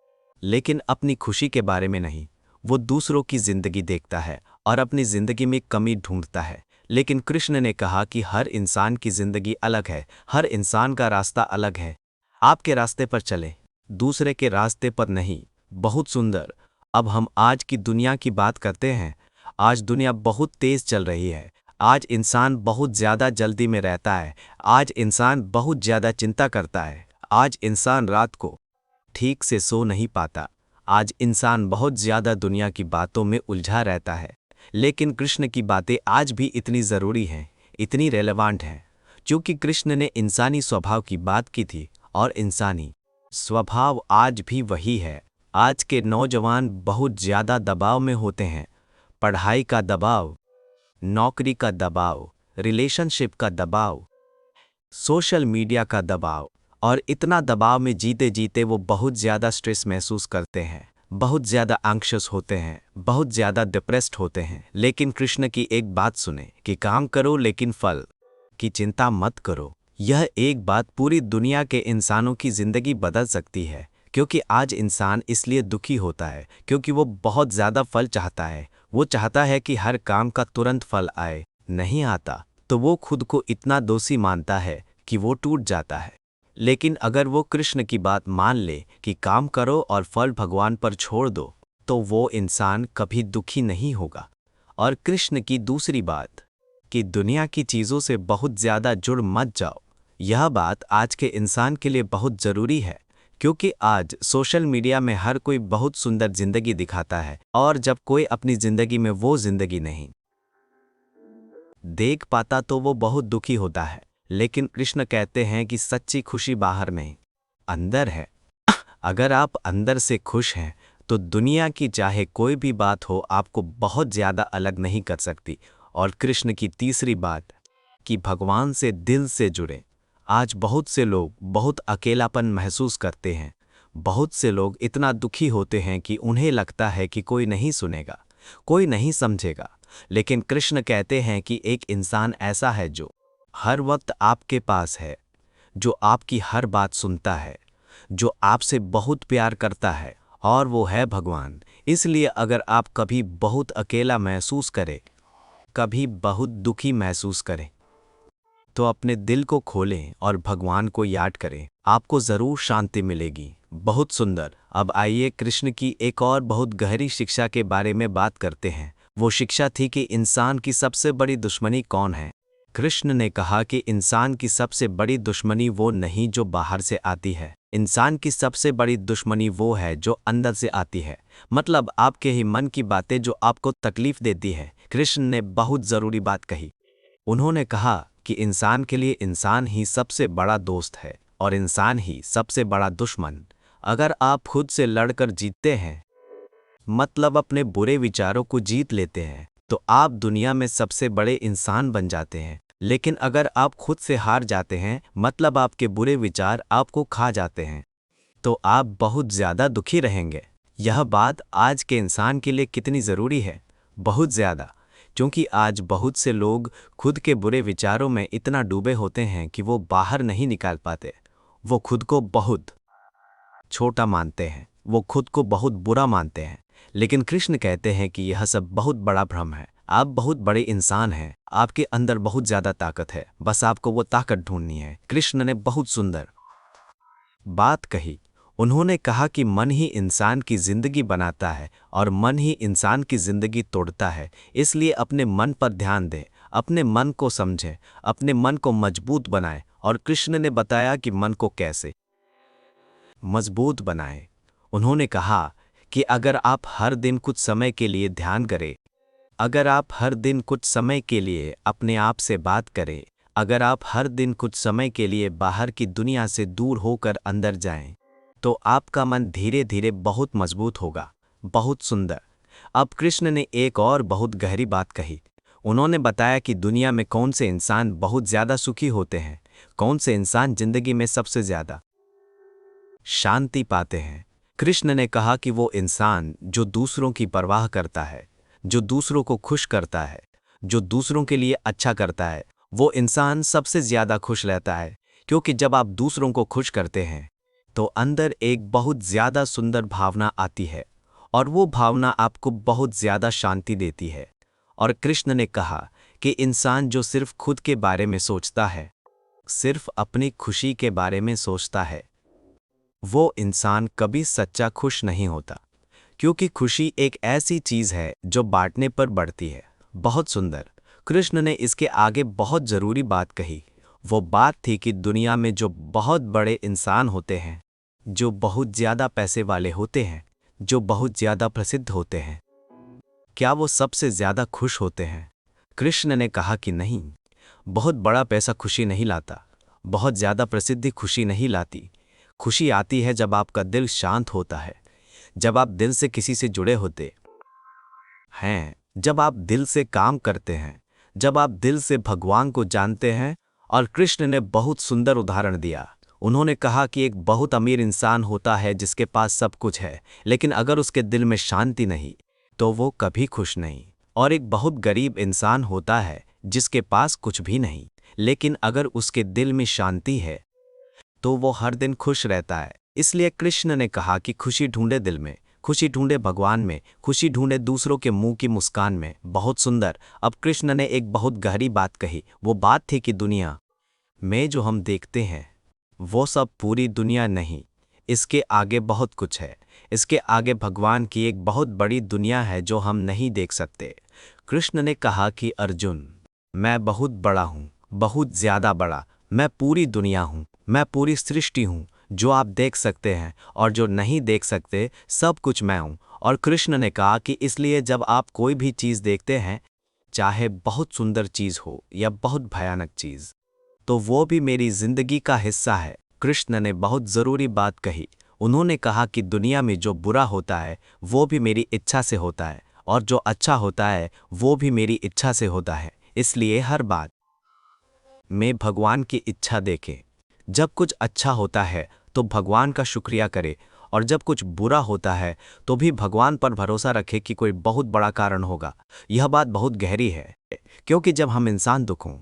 लेकिन अपनी खुशी के बारे में नहीं। वो दूसरों की जिंदगी देखता है और अपनी जिंदगी में कमी ढूंढता है। लेकिन कृष्ण ने कहा कि हर इंसान की जिंदगी अलग है, हर इंसान का रास्ता अलग है। आपके रास्ते पर चले, दूसरे के रास्ते पर नहीं। बहुत सुंदर। अब हम आज की दुनिया की बात करते हैं। आज दुनिया बहुत तेज चल रही है। आज इंसान बहुत ज़्यादा जल्दी में रहता है। आज इंसान बहुत ज़्यादा चिंता करता है। आज इंसान रात को ठीक से सो नहीं पाता। आज इंसान बहुत ज़्यादा दुनिया की बातों में उलझा रहता है। लेकिन कृष्ण की बातें आज भी इतनी ज़रूरी हैं, इतनी रेलेवेंट हैं, क्योंकि कृष्ण ने इंसानी स्वभाव की बात की थी और इंसानी स्वभाव आज भी वही है। आज के नौजवान बहुत ज़्यादा दबाव में होते हैं। पढ़ाई का दबाव, नौकरी का दबाव, रिलेशनशिप का दबाव, सोशल मीडिया का दबाव, और इतना दबाव में जीते जीते वो बहुत ज़्यादा स्ट्रेस महसूस करते हैं, बहुत ज़्यादा एंग्शियस होते हैं, बहुत ज़्यादा डिप्रेस्ड होते हैं। लेकिन कृष्ण की एक बात सुने कि काम करो लेकिन फल की चिंता मत करो। यह एक बात पूरी दुनिया के इंसानों की ज़िंदगी बदल सकती है। क्योंकि आज इंसान इसलिए दुखी होता है क्योंकि वो बहुत ज़्यादा फल चाहता है। वो चाहता है कि हर काम का तुरंत फल आए। नहीं आता तो वो खुद को इतना दोषी मानता है कि वो टूट जाता है। लेकिन अगर वो कृष्ण की बात मान ले कि काम करो और फल भगवान पर छोड़ दो, तो वो इंसान कभी दुखी नहीं होगा। और कृष्ण की दूसरी बात कि दुनिया की चीज़ों से बहुत ज़्यादा जुड़ मत जाओ, यह बात आज के इंसान के लिए बहुत ज़रूरी है। क्योंकि आज सोशल मीडिया में हर कोई बहुत सुंदर ज़िंदगी दिखाता है, और जब कोई अपनी ज़िंदगी में वो ज़िंदगी नहीं देख पाता तो वो बहुत दुखी होता है। लेकिन कृष्ण कहते हैं कि सच्ची खुशी बाहर नहीं, अंदर है। अगर आप अंदर से खुश हैं तो दुनिया की चाहे कोई भी बात हो आपको बहुत ज़्यादा अलग नहीं कर सकती। और कृष्ण की तीसरी बात कि भगवान से दिल से जुड़े। आज बहुत से लोग बहुत अकेलापन महसूस करते हैं। बहुत से लोग इतना दुखी होते हैं कि उन्हें लगता है कि कोई नहीं सुनेगा, कोई नहीं समझेगा। लेकिन कृष्ण कहते हैं कि एक इंसान ऐसा है जो हर वक्त आपके पास है, जो आपकी हर बात सुनता है, जो आपसे बहुत प्यार करता है, और वो है भगवान। इसलिए अगर आप कभी बहुत अकेला महसूस करें, कभी बहुत दुखी महसूस करें, तो अपने दिल को खोलें और भगवान को याद करें, आपको ज़रूर शांति मिलेगी। बहुत सुंदर। अब आइए कृष्ण की एक और बहुत गहरी शिक्षा के बारे में बात करते हैं। वो शिक्षा थी कि इंसान की सबसे बड़ी दुश्मनी कौन है। कृष्ण ने कहा कि इंसान की सबसे बड़ी दुश्मनी वो नहीं जो बाहर से आती है, इंसान की सबसे बड़ी दुश्मनी वो है जो अंदर से आती है। मतलब आपके ही मन की बातें जो आपको तकलीफ देती है। कृष्ण ने बहुत ज़रूरी बात कही। उन्होंने कहा कि इंसान के लिए इंसान ही सबसे बड़ा दोस्त है और इंसान ही सबसे बड़ा दुश्मन। अगर आप खुद से लड़कर जीतते हैं, मतलब अपने बुरे विचारों को जीत लेते हैं, तो आप दुनिया में सबसे बड़े इंसान बन जाते हैं। लेकिन अगर आप खुद से हार जाते हैं, मतलब आपके बुरे विचार आपको खा जाते हैं, तो आप बहुत ज़्यादा दुखी रहेंगे। यह बात आज के इंसान के लिए कितनी ज़रूरी है, बहुत ज़्यादा, क्योंकि आज बहुत से लोग खुद के बुरे विचारों में इतना डूबे होते हैं कि वो बाहर नहीं निकाल पाते। वो खुद को बहुत छोटा मानते हैं, वो खुद को बहुत बुरा मानते हैं। लेकिन कृष्ण कहते हैं कि यह सब बहुत बड़ा भ्रम है। आप बहुत बड़े इंसान हैं, आपके अंदर बहुत ज़्यादा ताकत है, बस आपको वो ताकत ढूंढनी है। कृष्ण ने बहुत सुंदर बात कही। उन्होंने कहा कि मन ही इंसान की जिंदगी बनाता है और मन ही इंसान की जिंदगी तोड़ता है। इसलिए अपने मन पर ध्यान दें, अपने मन को समझें, अपने मन को मजबूत बनाएं। और कृष्ण ने बताया कि मन को कैसे मजबूत बनाएं। उन्होंने कहा कि अगर आप हर दिन कुछ समय के लिए ध्यान करें, अगर आप हर दिन कुछ समय के लिए अपने आप से बात करें, अगर आप हर दिन कुछ समय के लिए बाहर की दुनिया से दूर होकर अंदर जाएं, तो आपका मन धीरे धीरे बहुत मजबूत होगा। बहुत सुंदर। अब कृष्ण ने एक और बहुत गहरी बात कही। उन्होंने बताया कि दुनिया में कौन से इंसान बहुत ज़्यादा सुखी होते हैं, कौन से इंसान जिंदगी में सबसे ज़्यादा शांति पाते हैं। कृष्ण ने कहा कि वो इंसान जो दूसरों की परवाह करता है, जो दूसरों को खुश करता है, जो दूसरों के लिए अच्छा करता है, वो इंसान सबसे ज़्यादा खुश रहता है। क्योंकि जब आप दूसरों को खुश करते हैं तो अंदर एक बहुत ज़्यादा सुंदर भावना आती है और वो भावना आपको बहुत ज़्यादा शांति देती है। और कृष्ण ने कहा कि इंसान जो सिर्फ खुद के बारे में सोचता है, सिर्फ अपनी खुशी के बारे में सोचता है, वो इंसान कभी सच्चा खुश नहीं होता। क्योंकि खुशी एक ऐसी चीज़ है जो बांटने पर बढ़ती है। बहुत सुंदर। कृष्ण ने इसके आगे बहुत ज़रूरी बात कही। वो बात थी कि दुनिया में जो बहुत बड़े इंसान होते हैं, जो बहुत ज़्यादा पैसे वाले होते हैं, जो बहुत ज़्यादा प्रसिद्ध होते हैं, क्या वो सबसे ज़्यादा खुश होते हैं? कृष्ण ने कहा कि नहीं। बहुत बड़ा पैसा खुशी नहीं लाता, बहुत ज़्यादा प्रसिद्धि खुशी नहीं लाती। खुशी आती है जब आपका दिल शांत होता है, जब आप दिल से किसी से जुड़े होते हैं, जब आप दिल से काम करते हैं, जब आप दिल से भगवान को जानते हैं। और कृष्ण ने बहुत सुंदर उदाहरण दिया। उन्होंने कहा कि एक बहुत अमीर इंसान होता है जिसके पास सब कुछ है, लेकिन अगर उसके दिल में शांति नहीं तो वो कभी खुश नहीं। और एक बहुत गरीब इंसान होता है जिसके पास कुछ भी नहीं, लेकिन अगर उसके दिल में शांति है तो वो हर दिन खुश रहता है। इसलिए कृष्ण ने कहा कि खुशी ढूंढे दिल में, खुशी ढूंढे भगवान में, खुशी ढूंढे दूसरों के मुंह की मुस्कान में। बहुत सुंदर। अब कृष्ण ने एक बहुत गहरी बात कही। वो बात थी कि दुनिया में जो हम देखते हैं वो सब पूरी दुनिया नहीं, इसके आगे बहुत कुछ है। इसके आगे भगवान की एक बहुत बड़ी दुनिया है जो हम नहीं देख सकते। कृष्ण ने कहा कि अर्जुन, मैं बहुत बड़ा हूँ, बहुत ज़्यादा बड़ा। मैं पूरी दुनिया हूँ, मैं पूरी सृष्टि हूँ। जो आप देख सकते हैं और जो नहीं देख सकते, सब कुछ मैं हूँ। और कृष्ण ने कहा कि इसलिए जब आप कोई भी चीज़ देखते हैं, चाहे बहुत सुंदर चीज़ हो या बहुत भयानक चीज़, तो वो भी मेरी जिंदगी का हिस्सा है। कृष्ण ने बहुत ज़रूरी बात कही। उन्होंने कहा कि दुनिया में जो बुरा होता है वो भी मेरी इच्छा से होता है, और जो अच्छा होता है वो भी मेरी इच्छा से होता है। इसलिए हर बात में भगवान की इच्छा देखें। जब कुछ अच्छा होता है तो भगवान का शुक्रिया करें, और जब कुछ बुरा होता है तो भी भगवान पर भरोसा रखें कि कोई बहुत बड़ा कारण होगा। यह बात बहुत गहरी है, क्योंकि जब हम इंसान दुखों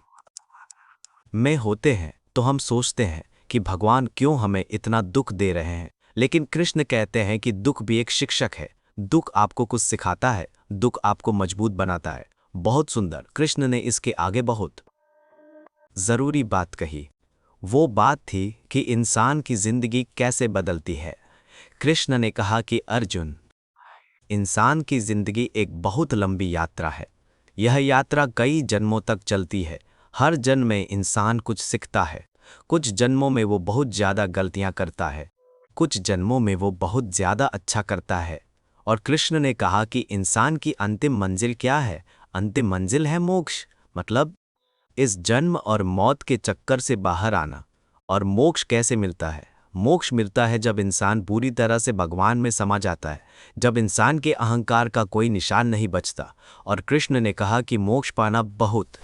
में होते हैं तो हम सोचते हैं कि भगवान क्यों हमें इतना दुख दे रहे हैं। लेकिन कृष्ण कहते हैं कि दुख भी एक शिक्षक है। दुख आपको कुछ सिखाता है, दुख आपको मजबूत बनाता है। बहुत सुंदर। कृष्ण ने इसके आगे बहुत ज़रूरी बात कही। वो बात थी कि इंसान की जिंदगी कैसे बदलती है। कृष्ण ने कहा कि अर्जुन, इंसान की जिंदगी एक बहुत लंबी यात्रा है। यह यात्रा कई जन्मों तक चलती है। हर जन्म में इंसान कुछ सीखता है। कुछ जन्मों में वो बहुत ज़्यादा गलतियां करता है, कुछ जन्मों में वो बहुत ज़्यादा अच्छा करता है। और कृष्ण ने कहा कि इंसान की अंतिम मंजिल क्या है? अंतिम मंजिल है मोक्ष। मतलब इस जन्म और मौत के चक्कर से बाहर आना। और मोक्ष कैसे मिलता है? मोक्ष मिलता है जब इंसान पूरी तरह से भगवान में समा जाता है, जब इंसान के अहंकार का कोई निशान नहीं बचता। और कृष्ण ने कहा कि मोक्ष पाना बहुत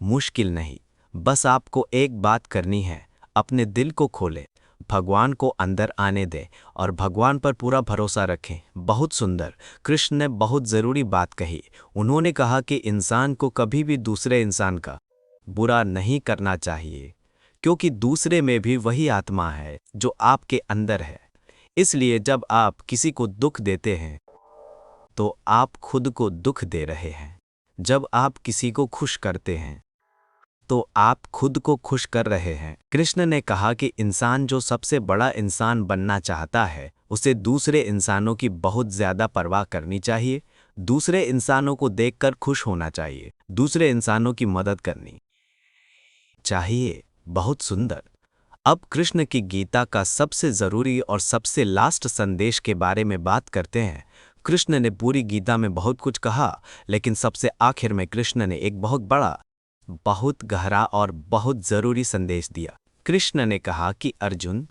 मुश्किल नहीं, बस आपको एक बात करनी है, अपने दिल को खोलें, भगवान को अंदर आने दें और भगवान पर पूरा भरोसा रखें। बहुत सुंदर। कृष्ण ने बहुत ज़रूरी बात कही। उन्होंने कहा कि इंसान को कभी भी दूसरे इंसान का बुरा नहीं करना चाहिए, क्योंकि दूसरे में भी वही आत्मा है जो आपके अंदर है। इसलिए जब आप किसी को दुख देते हैं तो आप खुद को दुख दे रहे हैं। जब आप किसी को खुश करते हैं तो आप खुद को खुश कर रहे हैं। कृष्ण ने कहा कि इंसान जो सबसे बड़ा इंसान बनना चाहता है, उसे दूसरे इंसानों की बहुत ज़्यादा परवाह करनी चाहिए, दूसरे इंसानों को देखकर खुश होना चाहिए, दूसरे इंसानों की मदद करनी चाहिए। बहुत सुंदर। अब कृष्ण की गीता का सबसे ज़रूरी और सबसे लास्ट संदेश के बारे में बात करते हैं। कृष्ण ने पूरी गीता में बहुत कुछ कहा, लेकिन सबसे आखिर में कृष्ण ने एक बहुत बड़ा, बहुत गहरा और बहुत ज़रूरी संदेश दिया। कृष्ण ने कहा कि अर्जुन,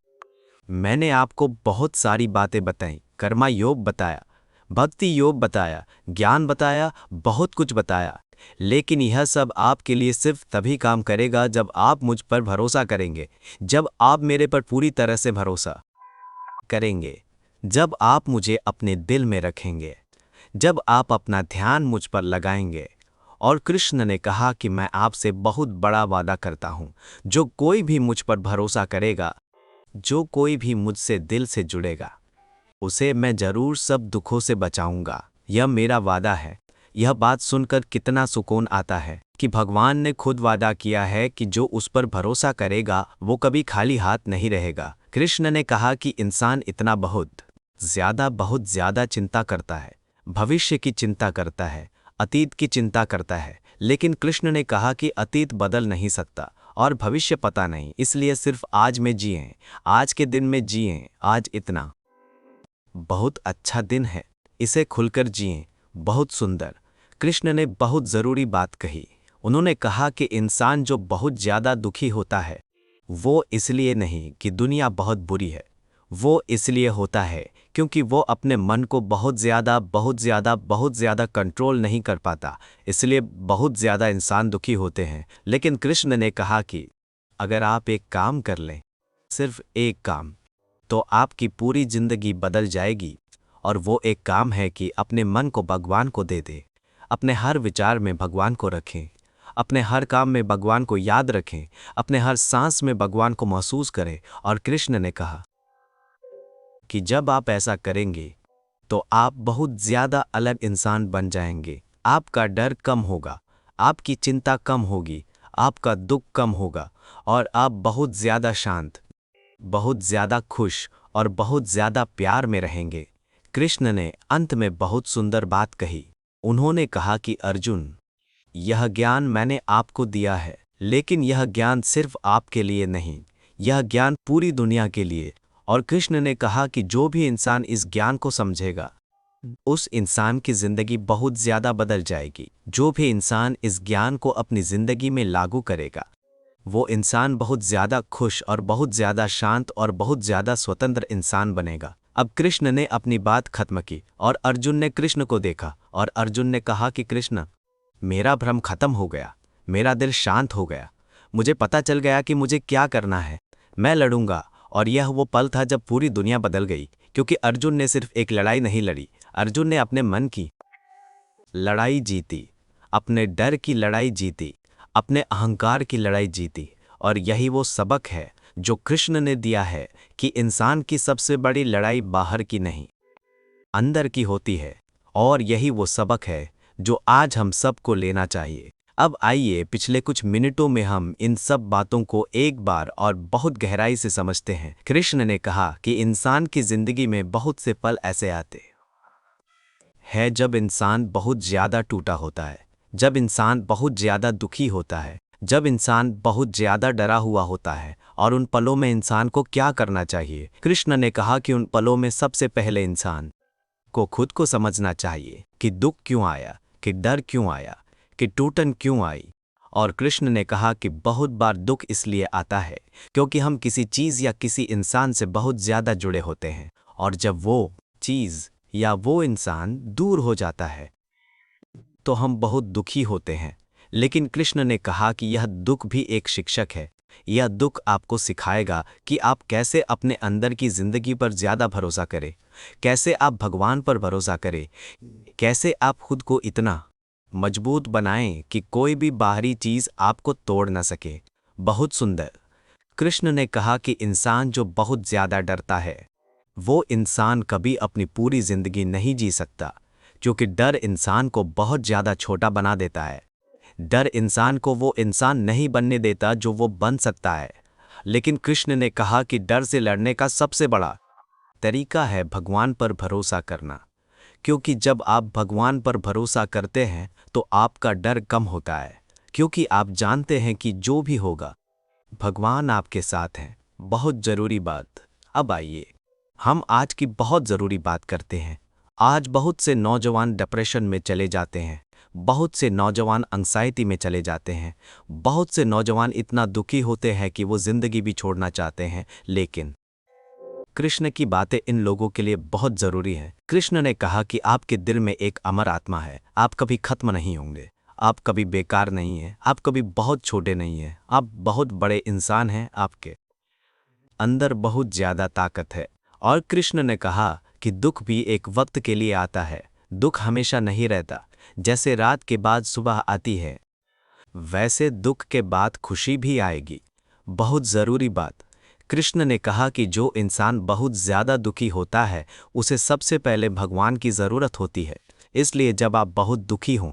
मैंने आपको बहुत सारी बातें बताई, कर्मा योग बताया, भक्ति योग बताया, ज्ञान बताया, बहुत कुछ बताया, लेकिन यह सब आपके लिए सिर्फ तभी काम करेगा जब आप मुझ पर भरोसा करेंगे, जब आप मेरे पर पूरी तरह से भरोसा करेंगे, जब आप मुझे अपने दिल में रखेंगे, जब आप अपना ध्यान मुझ पर लगाएंगे। और कृष्ण ने कहा कि मैं आपसे बहुत बड़ा वादा करता हूँ, जो कोई भी मुझ पर भरोसा करेगा, जो कोई भी मुझसे दिल से जुड़ेगा, उसे मैं जरूर सब दुखों से बचाऊंगा। यह मेरा वादा है। यह बात सुनकर कितना सुकून आता है कि भगवान ने खुद वादा किया है कि जो उस पर भरोसा करेगा वो कभी खाली हाथ नहीं रहेगा। कृष्ण ने कहा कि इंसान इतना बहुत ज़्यादा चिंता करता है, भविष्य की चिंता करता है, अतीत की चिंता करता है, लेकिन कृष्ण ने कहा कि अतीत बदल नहीं सकता और भविष्य पता नहीं, इसलिए सिर्फ आज में जिएं, आज के दिन में जिएं। आज इतना बहुत अच्छा दिन है, इसे खुलकर जिएं। बहुत सुंदर। कृष्ण ने बहुत ज़रूरी बात कही। उन्होंने कहा कि इंसान जो बहुत ज़्यादा दुखी होता है, वो इसलिए नहीं कि दुनिया बहुत बुरी है, वो इसलिए होता है क्योंकि वो अपने मन को बहुत ज़्यादा कंट्रोल नहीं कर पाता, इसलिए बहुत ज़्यादा इंसान दुखी होते हैं। लेकिन कृष्ण ने कहा कि अगर आप एक काम कर लें, सिर्फ एक काम, तो आपकी पूरी ज़िंदगी बदल जाएगी। और वो एक काम है कि अपने मन को भगवान को दे दे, अपने हर विचार में भगवान को रखें, अपने हर काम में भगवान को याद रखें, अपने हर सांस में भगवान को महसूस करें। और कृष्ण ने कहा कि जब आप ऐसा करेंगे तो आप बहुत ज़्यादा अलग इंसान बन जाएंगे। आपका डर कम होगा, आपकी चिंता कम होगी, आपका दुख कम होगा और आप बहुत ज़्यादा शांत, बहुत ज़्यादा खुश और बहुत ज़्यादा प्यार में रहेंगे। कृष्ण ने अंत में बहुत सुंदर बात कही। उन्होंने कहा कि अर्जुन, यह ज्ञान मैंने आपको दिया है, लेकिन यह ज्ञान सिर्फ आपके लिए नहीं, यह ज्ञान पूरी दुनिया के लिए। और कृष्ण ने कहा कि जो भी इंसान इस ज्ञान को समझेगा, उस इंसान की ज़िंदगी बहुत ज़्यादा बदल जाएगी। जो भी इंसान इस ज्ञान को अपनी ज़िंदगी में लागू करेगा, वो इंसान बहुत ज़्यादा खुश और बहुत ज़्यादा शांत और बहुत ज़्यादा स्वतंत्र इंसान बनेगा। अब कृष्ण ने अपनी बात खत्म की और अर्जुन ने कृष्ण को देखा और अर्जुन ने कहा कि कृष्ण, मेरा भ्रम खत्म हो गया, मेरा दिल शांत हो गया, मुझे पता चल गया कि मुझे क्या करना है, मैं लड़ूंगा। और यह वो पल था जब पूरी दुनिया बदल गई, क्योंकि अर्जुन ने सिर्फ एक लड़ाई नहीं लड़ी, अर्जुन ने अपने मन की लड़ाई जीती, अपने डर की लड़ाई जीती, अपने अहंकार की लड़ाई जीती। और यही वो सबक है जो कृष्ण ने दिया है कि इंसान की सबसे बड़ी लड़ाई बाहर की नहीं, अंदर की होती है। और यही वो सबक है जो आज हम सबको लेना चाहिए। अब आइए पिछले कुछ मिनटों में हम इन सब बातों को एक बार और बहुत गहराई से समझते हैं। कृष्ण ने कहा कि इंसान की जिंदगी में बहुत से पल ऐसे आते हैं जब इंसान बहुत ज़्यादा टूटा होता है, जब इंसान बहुत ज़्यादा दुखी होता है, जब इंसान बहुत ज़्यादा डरा हुआ होता है। और उन पलों में इंसान को क्या करना चाहिए? कृष्ण ने कहा कि उन पलों में सबसे पहले इंसान को खुद को समझना चाहिए कि दुख क्यों आया, कि डर क्यों आया, कि टूटन क्यों आई। और कृष्ण ने कहा कि बहुत बार दुख इसलिए आता है क्योंकि हम किसी चीज़ या किसी इंसान से बहुत ज़्यादा जुड़े होते हैं, और जब वो चीज़ या वो इंसान दूर हो जाता है तो हम बहुत दुखी होते हैं। लेकिन कृष्ण ने कहा कि यह दुख भी एक शिक्षक है। यह दुख आपको सिखाएगा कि आप कैसे अपने अंदर की जिंदगी पर ज़्यादा भरोसा करें, कैसे आप भगवान पर भरोसा करें, कैसे आप खुद को इतना मजबूत बनाएं कि कोई भी बाहरी चीज़ आपको तोड़ न सके। बहुत सुंदर। कृष्ण ने कहा कि इंसान जो बहुत ज़्यादा डरता है वो इंसान कभी अपनी पूरी जिंदगी नहीं जी सकता, क्योंकि डर इंसान को बहुत ज़्यादा छोटा बना देता है। डर इंसान को वो इंसान नहीं बनने देता जो वो बन सकता है। लेकिन कृष्ण ने कहा कि डर से लड़ने का सबसे बड़ा तरीका है भगवान पर भरोसा करना, क्योंकि जब आप भगवान पर भरोसा करते हैं तो आपका डर कम होता है, क्योंकि आप जानते हैं कि जो भी होगा भगवान आपके साथ हैं। बहुत ज़रूरी बात। अब आइए हम आज की बहुत ज़रूरी बात करते हैं। आज बहुत से नौजवान डिप्रेशन में चले जाते हैं, बहुत से नौजवान एंग्जाइटी में चले जाते हैं, बहुत से नौजवान इतना दुखी होते हैं कि वो ज़िंदगी भी छोड़ना चाहते हैं। लेकिन कृष्ण की बातें इन लोगों के लिए बहुत ज़रूरी है। कृष्ण ने कहा कि आपके दिल में एक अमर आत्मा है, आप कभी खत्म नहीं होंगे, आप कभी बेकार नहीं हैं, आप कभी बहुत छोटे नहीं हैं, आप बहुत बड़े इंसान हैं, आपके अंदर बहुत ज़्यादा ताकत है। और कृष्ण ने कहा कि दुख भी एक वक्त के लिए आता है, दुख हमेशा नहीं रहता। जैसे रात के बाद सुबह आती है वैसे दुख के बाद खुशी भी आएगी। बहुत ज़रूरी बात। कृष्ण ने कहा कि जो इंसान बहुत ज़्यादा दुखी होता है उसे सबसे पहले भगवान की ज़रूरत होती है। इसलिए जब आप बहुत दुखी हों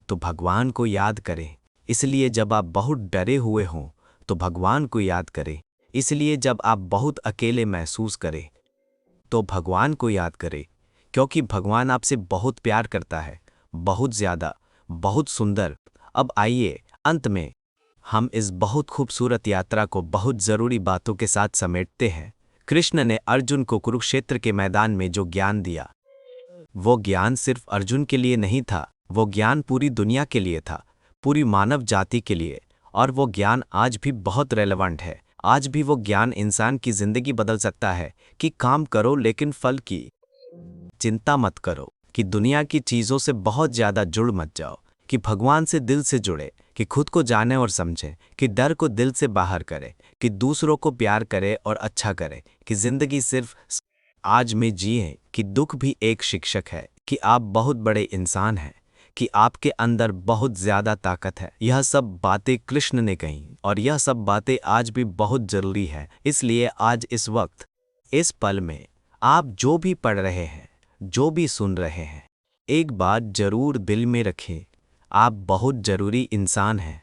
तो भगवान को याद करें। इसलिए जब आप बहुत डरे हुए हों तो भगवान को याद करें। इसलिए जब आप बहुत अकेले महसूस करें तो भगवान को याद करें, क्योंकि भगवान आपसे बहुत प्यार करता है, बहुत ज़्यादा, बहुत सुंदर। अब आइए अंत में हम इस बहुत खूबसूरत यात्रा को बहुत ज़रूरी बातों के साथ समेटते हैं। कृष्ण ने अर्जुन को कुरुक्षेत्र के मैदान में जो ज्ञान दिया वो ज्ञान सिर्फ अर्जुन के लिए नहीं था, वो ज्ञान पूरी दुनिया के लिए था, पूरी मानव जाति के लिए। और वो ज्ञान आज भी बहुत रेलेवेंट है। आज भी वो ज्ञान इंसान की ज़िंदगी बदल सकता है कि काम करो लेकिन फल की चिंता मत करो, कि दुनिया की चीज़ों से बहुत ज़्यादा जुड़ मत जाओ, कि भगवान से दिल से जुड़े, कि खुद को जाने और समझे, कि डर को दिल से बाहर करे, कि दूसरों को प्यार करे और अच्छा करे, कि ज़िंदगी सिर्फ आज में जिए, कि दुख भी एक शिक्षक है, कि आप बहुत बड़े इंसान हैं, कि आपके अंदर बहुत ज़्यादा ताकत है। यह सब बातें कृष्ण ने कही और यह सब बातें आज भी बहुत ज़रूरी है। इसलिए आज इस वक्त इस पल में आप जो भी पढ़ रहे हैं, जो भी सुन रहे हैं, एक बात जरूर दिल में रखें, आप बहुत ज़रूरी इंसान हैं।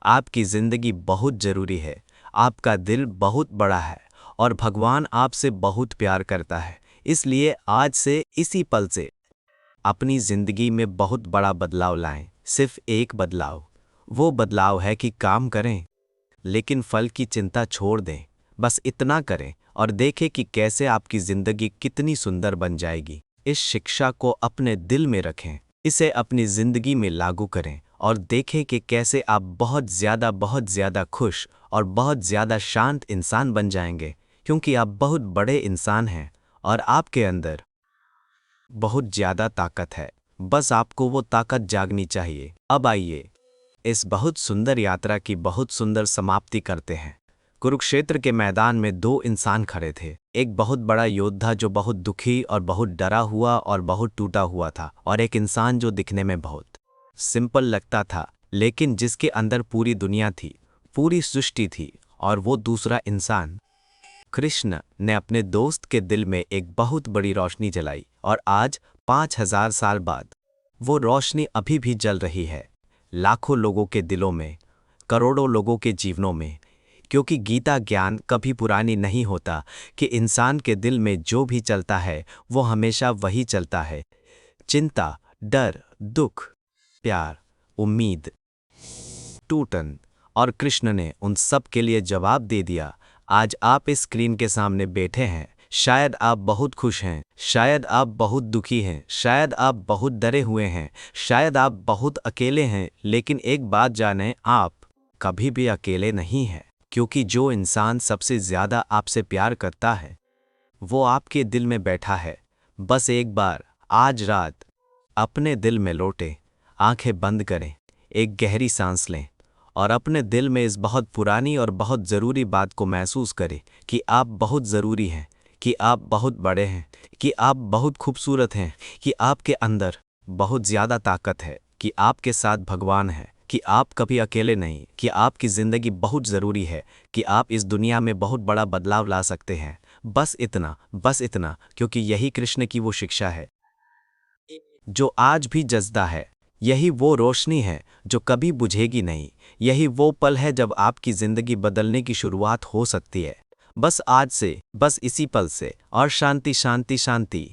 आपकी ज़िंदगी बहुत ज़रूरी है, आपका दिल बहुत बड़ा है और भगवान आपसे बहुत प्यार करता है। इसलिए आज से इसी पल से अपनी ज़िंदगी में बहुत बड़ा बदलाव लाएं। सिर्फ एक बदलाव, वो बदलाव है कि काम करें लेकिन फल की चिंता छोड़ दें। बस इतना करें और देखें कि कैसे आपकी ज़िंदगी कितनी सुंदर बन जाएगी। इस शिक्षा को अपने दिल में रखें, इसे अपनी ज़िंदगी में लागू करें और देखें कि कैसे आप बहुत ज़्यादा खुश और बहुत ज़्यादा शांत इंसान बन जाएंगे, क्योंकि आप बहुत बड़े इंसान हैं और आपके अंदर बहुत ज़्यादा ताकत है। बस आपको वो ताकत जागनी चाहिए। अब आइए इस बहुत सुंदर यात्रा की बहुत सुंदर समाप्ति करते हैं। कुरुक्षेत्र के मैदान में दो इंसान खड़े थे, एक बहुत बड़ा योद्धा जो बहुत दुखी और बहुत डरा हुआ और बहुत टूटा हुआ था, और एक इंसान जो दिखने में बहुत सिंपल लगता था लेकिन जिसके अंदर पूरी दुनिया थी, पूरी सृष्टि थी। और वो दूसरा इंसान कृष्ण ने अपने दोस्त के दिल में एक बहुत बड़ी रोशनी जलाई और आज 5000 साल बाद वो रोशनी अभी भी जल रही है, लाखों लोगों के दिलों में, करोड़ों लोगों के जीवनों में। क्योंकि गीता ज्ञान कभी पुरानी नहीं होता कि इंसान के दिल में जो भी चलता है वो हमेशा वही चलता है। चिंता, डर, दुख, प्यार, उम्मीद, टूटन। और कृष्ण ने उन सब के लिए जवाब दे दिया। आज आप इस स्क्रीन के सामने बैठे हैं शायद आप बहुत खुश हैं, शायद आप बहुत दुखी हैं, शायद आप बहुत डरे हुए हैं, शायद आप बहुत अकेले हैं, लेकिन एक बात जानें, आप कभी भी अकेले नहीं हैं, क्योंकि जो इंसान सबसे ज़्यादा आपसे प्यार करता है वो आपके दिल में बैठा है। बस एक बार आज रात अपने दिल में लौटें, आंखें बंद करें, एक गहरी सांस लें और अपने दिल में इस बहुत पुरानी और बहुत ज़रूरी बात को महसूस करें कि आप बहुत ज़रूरी हैं, कि आप बहुत बड़े हैं, कि आप बहुत खूबसूरत हैं, कि आपके अंदर बहुत ज़्यादा ताकत है, कि आपके साथ भगवान है, कि आप कभी अकेले नहीं, कि आपकी ज़िंदगी बहुत ज़रूरी है, कि आप इस दुनिया में बहुत बड़ा बदलाव ला सकते हैं। बस इतना, क्योंकि यही कृष्ण की वो शिक्षा है जो आज भी जज़्दा है। यही वो रोशनी है जो कभी बुझेगी नहीं। यही वो पल है जब आपकी ज़िंदगी बदलने की शुरुआत हो सकती है। बस आज से, बस इसी पल से। और शांति शांति शांति।